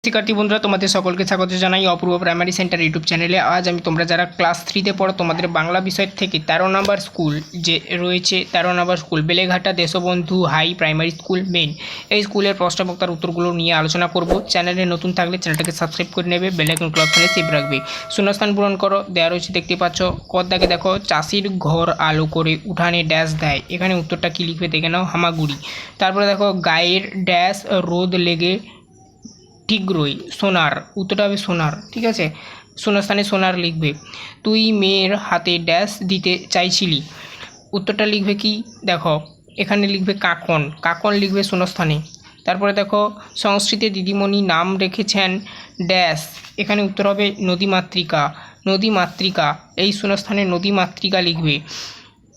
শিক্ষার্থী বন্ধুরা, তোমাদের সকলকে স্বাগত জানাই অপূর্ব প্রাইমারি সেন্টার ইউটিউব চ্যানেলে। আজ আমি তোমরা যারা ক্লাস 3-তে পড়ো তোমাদের বাংলা বিষয় থেকে 13 নম্বর স্কুল যে রয়েছে, 13 নম্বর school Beleghata Deshbandhu high primary school main, এই স্কুলের প্রশ্নবক্তার উত্তরগুলো নিয়ে আলোচনা করব। চ্যানেলে নতুন থাকলে চ্যানেলটাকে সাবস্ক্রাইব করে নেবে, বেল আইকন ক্লিক করে সেভ রাখবে। শূন্যস্থান পূরণ করো, দেওয়া রয়েছে দেখতে পাচ্ছ। কদাকে দেখো, চাষির ঘর আলো করে উঠানে ড্যাশ দেয়, এখানে উত্তরটা কী লিখবে দেখে নাও, হামাগুড়ি। তারপরে দেখো, গায়ের ড্যাশ রোদ লেগে ঠিকরই সোনার, উত্তরটা হবে সোনার, ঠিক আছে। শূন্যস্থানে সোনার লিখবে। তুই মেয়ের হাতে ড্যাশ দিতে চাইছিলি, উত্তরটা লিখবে কি দেখো, এখানে লিখবে কাকন, কাকন লিখবে শূন্যস্থানে। তারপরে দেখো, সংস্কৃতে দিদিমণি নাম রেখেছেন ড্যাশ, এখানে উত্তর হবে নদীমাতৃকা, নদীমাতৃকা, এই শূন্যস্থানে নদীমাতৃকা লিখবে।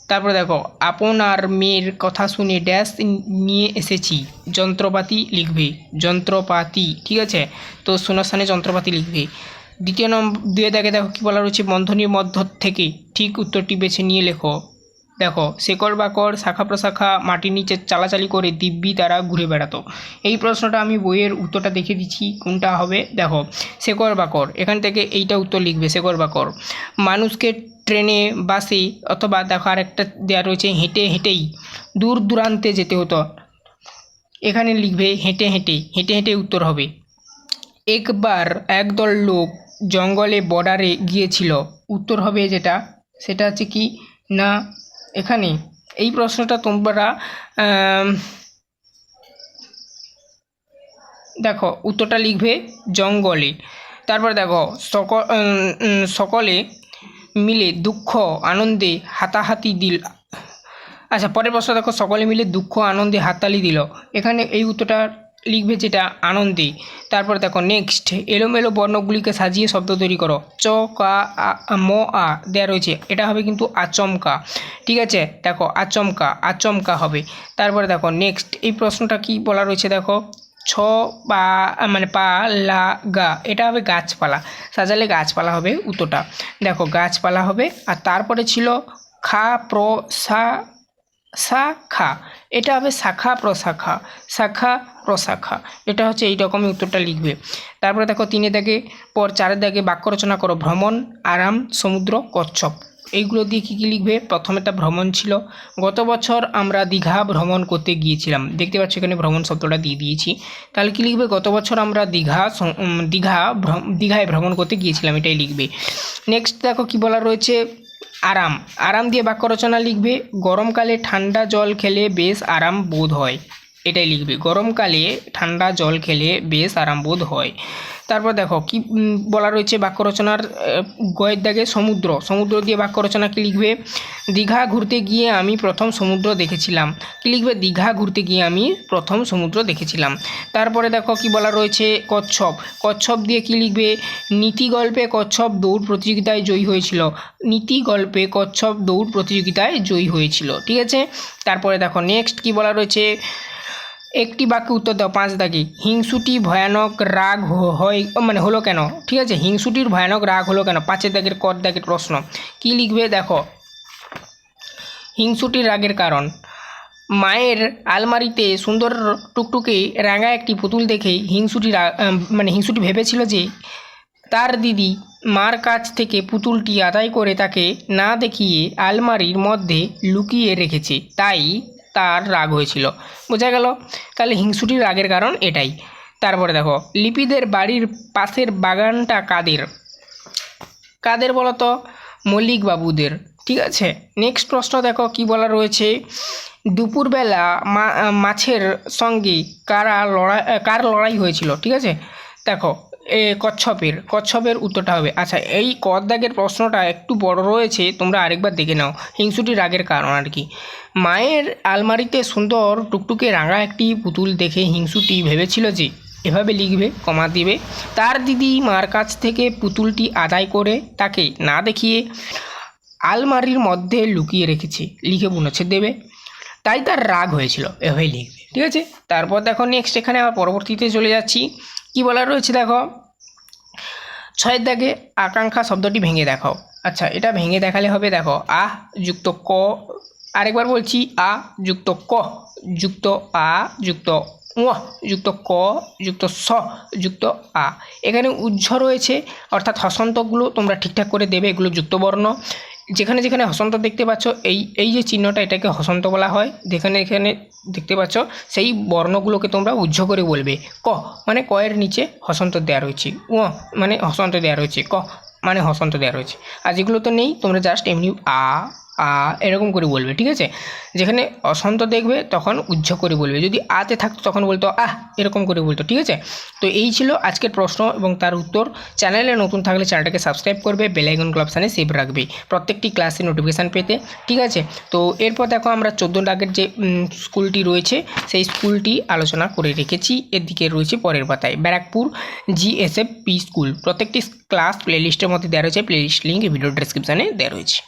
তারপরে দেখো, আপনার মেয়ের কথা শুনে ড্যাশ নিয়ে এসেছি, যন্ত্রপাতি লিখবে, যন্ত্রপাতি, ঠিক আছে। তো শূন্যস্থানে যন্ত্রপাতি লিখবে। দ্বিতীয় নম্বর দুয়ে দেখো কী বলা রয়েছে, বন্ধনীর মধ্য থেকে ঠিক উত্তরটি বেছে নিয়ে লেখো। দেখো, শেকড় বাকড় শাখা প্রশাখা মাটির নিচে চালাচালি করে দিব্যি তারা ঘুরে বেড়াতো। এই প্রশ্নটা আমি বইয়ের উত্তরটা দেখে দিচ্ছি কোনটা হবে। দেখো, শেকড় বাকড়, এখান থেকে এইটা উত্তর লিখবে, শেকড় বাকড়। মানুষকে ট্রেনে বাসে অথবা দেখো আরেকটা দেওয়া রয়েছে, হেঁটে হেঁটেই দূর দূরান্তে যেতে হতো, এখানে লিখবে হেঁটে হেঁটে, হেঁটে হেঁটে উত্তর হবে। একবার একদল লোক জঙ্গলে বর্ডারে গিয়েছিল, উত্তর হবে যেটা, সেটা হচ্ছে কি না এখানে এই প্রশ্নটা তোমরা দেখো উত্তরটা লিখবে জঙ্গলে। তারপর দেখো, সকলে মিলে দুঃখ আনন্দে হাতাহাতি দিল, আচ্ছা পরের প্রশ্ন দেখো, সকলে মিলে দুঃখ আনন্দে হাততালি দিল, এখানে এই উত্তরটা লিখবে যেটা আনন্দে। তারপর দেখো নেক্সট, এলোমেলো বর্ণগুলিকে সাজিয়ে শব্দ তৈরি করো, চ কা ম আ দেওয়া রয়েছে, এটা হবে কিন্তু আচমকা, ঠিক আছে। দেখো আচমকা, আচমকা হবে। তারপরে দেখো নেক্সট, এই প্রশ্নটা কি বলা রয়েছে দেখো, ছ পা মানে পা লা গা, এটা হবে গাছপালা, সাজালে গাছপালা হবে উত্তরটা। দেখো গাছপালা হবে। আর তারপরে ছিল খা প্র সা শাখা, এটা হবে শাখা প্রশাখা, শাখা প্রশাখা, এটা হচ্ছে এই রকমই উত্তরটা লিখবে। তারপরে দেখো তিনে দাগে পর চারের দাগে বাক্য রচনা করো, ভ্রমণ, আরাম, সমুদ্র, কচ্ছপ, এইগুলো দিয়ে কী কী লিখবে। প্রথমেটা ভ্রমণ ছিল, গত বছর আমরা দীঘা ভ্রমণ করতে গিয়েছিলাম, দেখতে পাচ্ছ এখানে ভ্রমণ শব্দটা দিয়ে দিয়েছি, তাহলে কী লিখবে, গত বছর আমরা দীঘায় ভ্রমণ করতে গিয়েছিলাম, এটাই লিখবে। নেক্সট দেখো কী বলা রয়েছে, আরাম, আরাম দিয়ে বাক্য রচনা লিখবে, গরমকালে ঠান্ডা জল খেলে বেশ আরাম বোধ হয়, এটাই লিখবে, গরমকালে ঠান্ডা জল খেলে বেশ আরাম বোধ হয়। তারপর দেখো কি বলা রয়েছে বাক্য রচনার গয়ের দাগে, সমুদ্র, সমুদ্র দিয়ে বাক্য রচনা কী লিখবে, দীঘা ঘুরতে গিয়ে আমি প্রথম সমুদ্র দেখেছিলাম, কী লিখবে, দীঘা ঘুরতে গিয়ে আমি প্রথম সমুদ্র দেখেছিলাম। তারপরে দেখো কি বলা রয়েছে, কচ্ছপ, কচ্ছপ দিয়ে কী লিখবে, নীতি গল্পে কচ্ছপ দৌড় প্রতিযোগিতায় জয়ী হয়েছিল, নীতি গল্পে কচ্ছপ দৌড় প্রতিযোগিতায় জয়ী হয়েছিল, ঠিক আছে। তারপরে দেখো নেক্সট কি বলা রয়েছে, একটি বাক্যে উত্তর দাও, 5 দাগে, হিংসুটি ভয়ানক রাগ হয় মানে হলো কেন, ঠিক আছে, হিংসুটির ভয়ানক রাগ হলো কেন, 5 দাগের ক দাগের প্রশ্ন কী লিখবে, দেখো হিংসুটির রাগের কারণ, মায়ের আলমারিতে সুন্দর টুকটুকে রাঙা একটি পুতুল দেখে হিংসুটি ভেবেছিল যে তার দিদি মার কাছ থেকে পুতুলটি আদায় করে তাকে না দেখিয়ে আলমারির মধ্যে লুকিয়ে রেখেছে, তাই তার রাগ হয়েছিল, বোঝা গেল। তাহলে হিংসুটির রাগের কারণ এটাই। তারপরে দেখো, লিপিদের বাড়ির পাশের বাগানটা কাদের, কাদের বলো তো, মল্লিক বাবুদের, ঠিক আছে। নেক্সট প্রশ্ন দেখো কি বলা রয়েছে, দুপুরবেলা মাছের সঙ্গে কার লড়াই হয়েছিল, ঠিক আছে। দেখো কচ্ছপের, কচ্ছপের উত্তরটা হবে। আচ্ছা এই ক দাগের প্রশ্নটা একটু বড় রয়েছে, তোমরা আরেকবার দেখে নাও, হিংসুটির রাগের কারণ আর কি, মায়ের আলমারিতে সুন্দর টুকটুকে রাঙা একটি পুতুল দেখে হিংসুটি ভেবেছিল যে, এভাবে লিখবে, কমা দিবে, তার দিদি মার কাছ থেকে পুতুলটি আদায় করে তাকে না দেখিয়ে আলমারির মধ্যে লুকিয়ে রেখেছে, লিখে বুনেছে দেবে, তাই তার রাগ হয়েছিল, এভাবে লিখবে, ঠিক আছে। তারপর দেখো নেক্সট এখানে আবার পরবর্তীতে চলে যাচ্ছি, কি বলা রয়েছে দেখো, 6 দাগে আকাঙ্ক্ষা শব্দটি ভেঙে দেখাও, আচ্ছা এটা ভেঙে দেখালে হবে, দেখো আহ যুক্ত ক, আরেকবার বলছি, আ যুক্ত ক যুক্ত আ যুক্ত যুক্ত ক যুক্ত স যুক্ত আ। এখানে উজ্জ রয়েছে, অর্থাৎ হসন্তগুলো তোমরা ঠিকঠাক করে দেবে, এগুলো যুক্তবর্ণ। যেখানে যেখানে হসন্ত দেখতে পাচ্ছ, এই যে চিহ্নটা, এটাকে হসন্ত বলা হয়। যেখানে এখানে দেখতে পাচ্ছ সেই বর্ণগুলোকে তোমরা উজ্জ করে বলবে। ক মানে ক এর নিচে হসন্ত দেওয়া রয়েছে, মানে হসন্ত দেওয়া রয়েছে, ক মানে হসন্ত দেওয়া রয়েছে। আর যেগুলো তো নেই, তোমরা জাস্ট এমনি আ আ এরকম করে বলবে, ঠিক আছে। যেখানে অসন্ত দেখবে তখন উজ্জ করে বলবে, যদি আতে থাকতো তখন বলতো আহ, এরকম করে বলতো, ঠিক আছে। তো এই ছিল আজকের প্রশ্ন এবং তার উত্তর। চ্যানেলে নতুন থাকলে চ্যানেলটাকে সাবস্ক্রাইব করবে, বেল আইকন অপশানে সেভ রাখবে প্রত্যেকটি ক্লাসের নোটিফিকেশান পেতে, ঠিক আছে। তো এরপর দেখো আমরা 14 দাগের যে স্কুলটি রয়েছে সেই স্কুলটি আলোচনা করে রেখেছি। এর দিকে রয়েছে পরের পাতায় ব্যারাকপুর GSFP স্কুল। প্রত্যেকটি ক্লাস প্লেলিস্টের মধ্যে দেওয়া রয়েছে, প্লেলিস্ট লিঙ্ক ভিডিও ডেসক্রিপশানে দেওয়া রয়েছে।